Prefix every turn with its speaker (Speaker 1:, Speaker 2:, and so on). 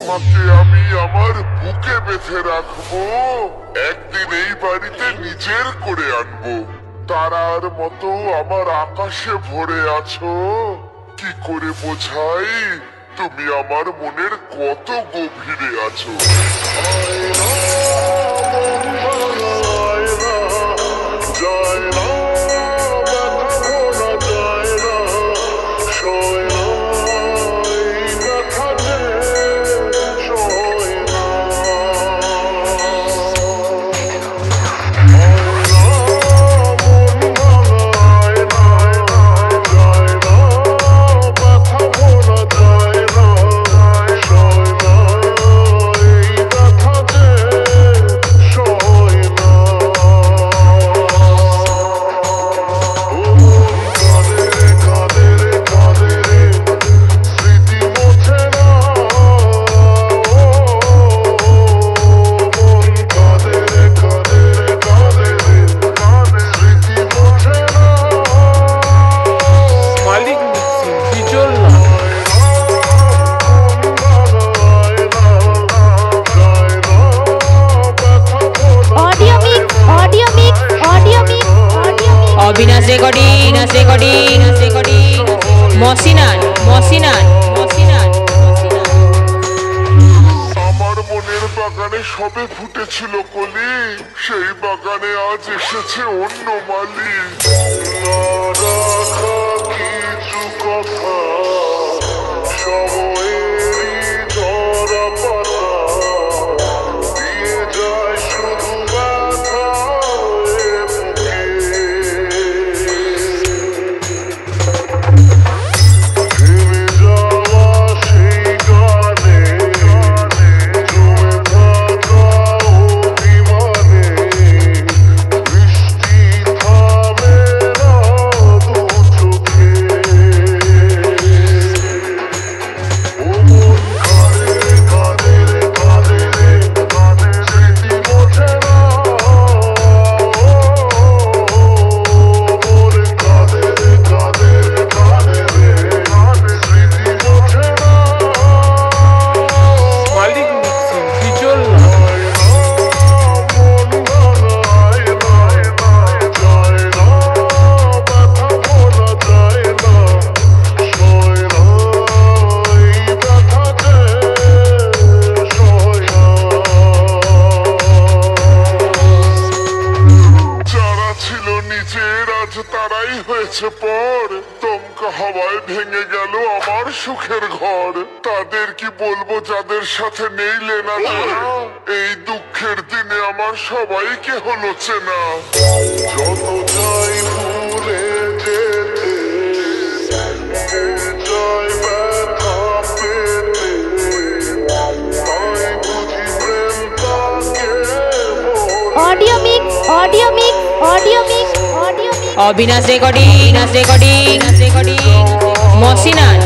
Speaker 1: তোমাকে আমি আমার বুকে বেঁধে রাখবো, একদিন এই বাড়িতে নিজের করে আনবো। তারার মতো আমার আকাশে ভরে আছো, কি করে বোঝাই তুমি আমার মনের কত গভীরে আছো।
Speaker 2: অবিনাশ রেকর্ডিং মসিনান
Speaker 1: আমার মনের বাগানে সবে ফুটেছিল কলি, সেই বাগানে আজ এসেছে অন্য মালি। না রাখা কিছু কথা সময়েরই ঝরা পাতা দিয়ে যায় শুধু ব্যথা বুকে। থেমে যাওয়া সেই গানে জমে থাকা অভিমানে বৃষ্টি থামে না দু চোখে। ও মন কাঁদে রে স্মৃতি মোছে না। মন কাঁদে রে স্মৃতি মোছে না।
Speaker 3: মালিক মিক্সিং বিজল
Speaker 1: যারা ছিল নিজের আজ তারাই হয়েছে পর, দমকা হাওয়ায় ভেঙে গেল আমার সুখের ঘর। তাদের কি বলবো যাদের সাথে নেই লেনা দেনা, এই দুঃখের দিনে আমার সবাইকে হলো চেনা। যত চাই ভুলে যেতে, চাই ব্যথা পেতে, তাই বুঝি প্রেম তাকে
Speaker 2: অবিনাশ রেকর্ডিং মসিনান